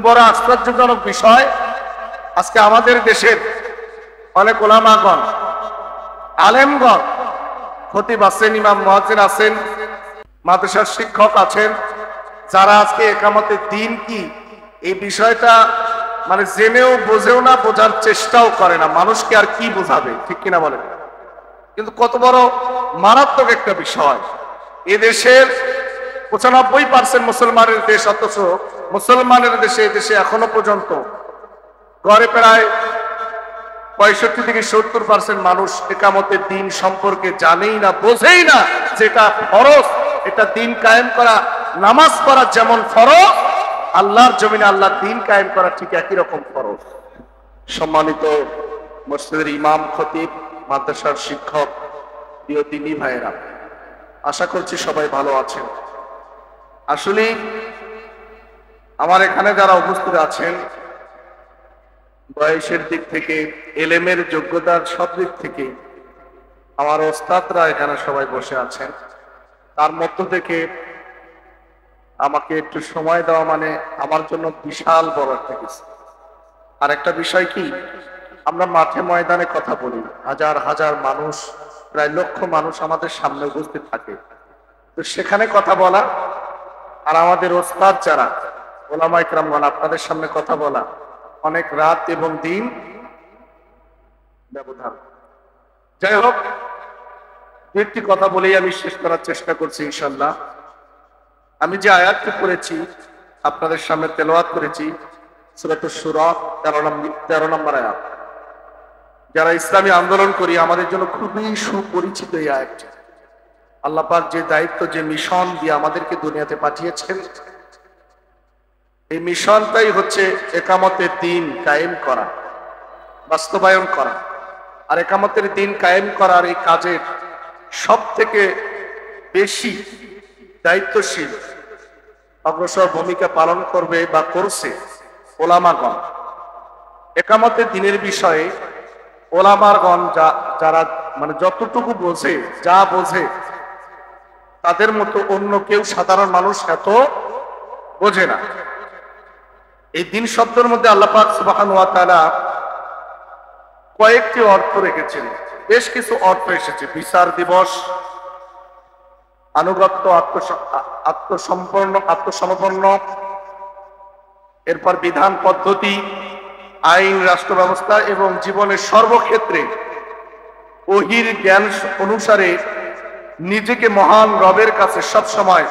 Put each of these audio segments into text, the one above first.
বড় আশ্চর্যজনক বিষয়, আজকে আমাদের দেশের অনেক ওলামাগণ, আলেমগণ, খতিব আছেন, ইমাম মুয়াজ্জিন আছেন, মাদ্রাসার শিক্ষক আছেন, যারা আজকে একামতের দিন কি এই বিষয়টা মানে জেনেও বোঝেও না, বোঝার চেষ্টাও করে না। মানুষকে আর কি বোঝাবে, ঠিক কিনা বলেন? কিন্তু কত বড় মারাত্মক একটা বিষয়। এদেশের 95% মুসলমানের দেশ, অথচ মুসলমানের দেশে এখনো পর্যন্ত গড়ে প্রায় 65 থেকে 70% মানুষ একামতের দিন সম্পর্কে জানেই না, বোঝেই না। যেটা ফরজ, এটা দিন কায়েম করা, নামাজ পড়া যেমন ফরজ, আল্লাহর জমিনে আল্লাহর দিন কায়েম করা ঠিক একই রকম ফরজ। সম্মানিত মসজিদের ইমাম, খতিব, মাদ্রাসার শিক্ষক, প্রিয় দিনী ভাইয়েরা, আশা করছি সবাই ভালো আছেন। আসলে আমার এখানে যারা উপস্থিত আছেন, বয়সের দিক থেকে, এলেমের যোগ্যতার সব দিক থেকে আমার ওস্তাদরা এখানে সবাই বসে আছেন। তার মধ্য থেকে আমাকে একটু সময় দেওয়া মানে আমার জন্য বিশাল বড় একটা কিছু। আর একটা বিষয় কি, আমরা মাঠে ময়দানে কথা বলি, হাজার হাজার মানুষ, প্রায় লক্ষ মানুষ আমাদের সামনে উপস্থিত থাকে, তো সেখানে কথা বলা আর আমাদের ওস্তাদ যারা ওলামা ইকরামগণ আপনাদের সামনে কথা বলা, অনেক রাত এবং দিন ব্যবধান। যাই হোক, একটি কথা বলেই আমি শেষ করার চেষ্টা করছি ইনশাল্লাহ। আমি যে আয়াতটি পড়েছি, আপনাদের সামনে তেলাওয়াত করেছি, সূরাতুশ শূরা 13 নম্বর আয়াত। যারা ইসলামী আন্দোলন করি, আমাদের জন্য খুবই সুপরিচিত এই আয়াতটি। আল্লাহ পাক যে দায়িত্ব, যে মিশন দিয়ে আমাদেরকে দুনিয়াতে পাঠিয়েছেন, এই মিশনটাই হচ্ছে একামতের দিন কায়েম করা, বাস্তবায়ন করা। আর একামতের দিন কায়েম করার এই কাজের সব থেকে বেশি দায়িত্বশীল, অগ্রসর ভূমিকা পালন করবে বা করছে ওলামাগণ। একামতের দিনের বিষয়ে ওলামাগণ যারা মানে যতটুকু বোঝে, যা বোঝে, তাদের মতো অন্য কেউ সাধারণ মানুষ এত বোঝে না। এই দিন শব্দের মধ্যে আল্লাহ পাক সুবহানাহু ওয়া তাআলা কয়েকটি অর্থ রেখেছেন, বেশ কিছু অর্থ এসেছে। বিচার দিবস, আনুগত্য, আত্মসমর্পণ, এরপর বিধান পদ্ধতি, আইন, রাষ্ট্র ব্যবস্থা এবং জীবনের সর্বক্ষেত্রে ওহীর জ্ঞান অনুসারে নিজেকে মহান রবের কাছে সবসময়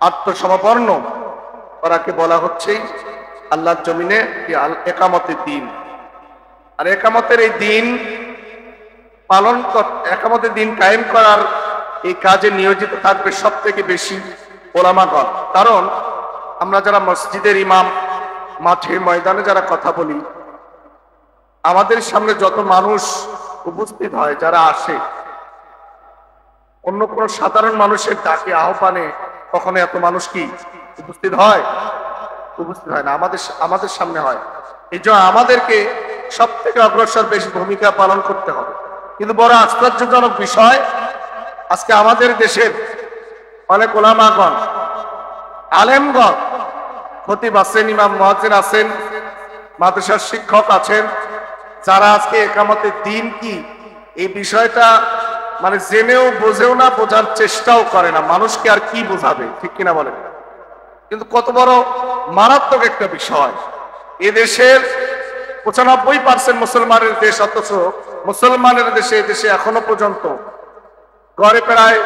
আত্মসমর্পণ করাকে বলা হচ্ছে আল্লাহর জমিনে একামতের দিন। আর একামতের এই দিন পালন, একামতের দিন কায়েম করার এই কাজে নিয়োজিত থাকবে সব থেকে বেশি ওলামাগণ। কারণ আমরা যারা মসজিদের ইমাম, মাঠে ময়দানে যারা কথা বলি, আমাদের সামনে যত মানুষ উপস্থিত হয়, যারা আসে, অন্য কোনো সাধারণ মানুষের ডাকে, আহ্বানে কখনো এত মানুষ কি উপস্থিত হয়? উপস্থিত হয় না। আমাদের সামনে হয়। এই জন্য আমাদেরকে সব থেকে অগ্রসর বেশি ভূমিকা পালন করতে হবে। কিন্তু বড় আশ্চর্যজনক বিষয়, আজকে আমাদের দেশের অনেক ওলামাগণ, আলেমগণ, খতিব আছেন, ইমাম মুয়াজ্জিন আছেন, মাদ্রাসার শিক্ষক আছেন, যারা আজকে একামতের দিন কি এই বিষয়টা মানে জেনেও বোঝেও না, বোঝার চেষ্টাও করে না। মানুষকে আর কি বোঝাবে, ঠিক কিনা বলেন? কিন্তু কত বড় মারাত্মক একটা বিষয়। এদেশের 95% মুসলমানের দেশ, অথচ মুসলমানের দেশে এখনো পর্যন্ত গড়ে প্রায়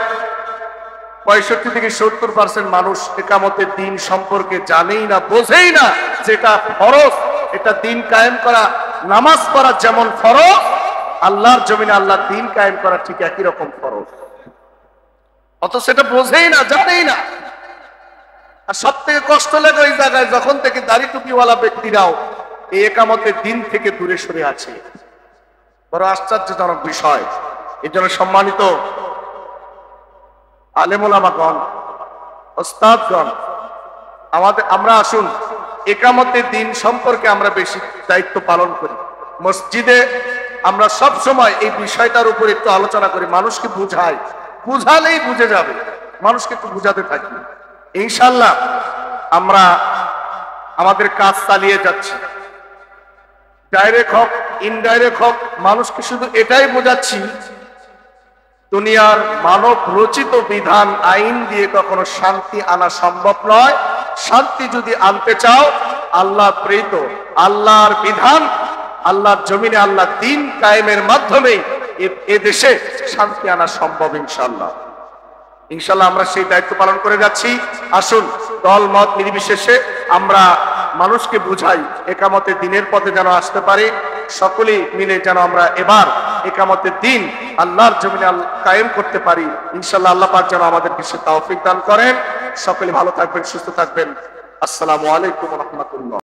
65 থেকে 70% মানুষ একামতের দিন সম্পর্কে জানেই না, বোঝেই না। যেটা ফরজ, এটা দিন কায়েম করা, নামাজ পড়া যেমন ফরজ, আল্লাহর জমিনে আল্লাহর দিন কায়েম করা ঠিক একই রকম ফরজ, অথচ সেটা বোঝেই না, জানেই না। আর সব থেকে কষ্ট লাগে ওই জায়গায় যখন থেকে দাড়ি টুপিওয়ালা ব্যক্তিরাও এই একামতের দিন থেকে দূরে সরে আছে। বড় আশ্চর্যজনক বিষয়। এই জন্য সম্মানিত আলেম ওলামাগণ, ওস্তাদগণ, আমরা আসুন একামতের দিন সম্পর্কে আমরা বেশি দায়িত্ব পালন করি। মসজিদে আমরা সব সময় এই বিষয়টার উপর একটু আলোচনা করি, মানুষকে বুঝাই, বুঝালেই বুঝে যাবে। মানুষকে একটু বুঝাতে থাকি, ইনশাল্লাহ আমরা আমাদের কাজ চালিয়ে যাচ্ছি। ডাইরেক্ট হোক ইনডাইরেক্ট হোক, মানুষকে শুধু এটাই বোঝাচ্ছি, দুনিয়ার মানব রচিত বিধান আইন দিয়ে কখনো শান্তি আনা সম্ভব নয়। শান্তি যদি আনতে চাও, আল্লাহ প্রেরিত আল্লাহর বিধান, আল্লাহর জমিনে আল্লাহ দ্বীন কায়েমের মাধ্যমেই এ দেশে শান্তি আনা সম্ভব ইনশাআল্লাহ। ইনশাআল্লাহ আমরা সেই দায়িত্ব পালন করে যাচ্ছি। আসুন দল মত নির্বিশেষে আমরা মানুষকে বুঝাই একামতে দিনের পথে যেন আসতে পারে। সকলেই মিলে যেন আমরা এবার একামতের দিন আল্লাহর জমিনে কায়েম করতে পারি। ইনশাআল্লাহ আল্লাহ পাক যেন আমাদেরকে সে তৌফিক দান করেন। সকলে ভালো থাকবেন, সুস্থ থাকবেন। আসসালামু আলাইকুম ওয়া রাহমাতুল্লাহ।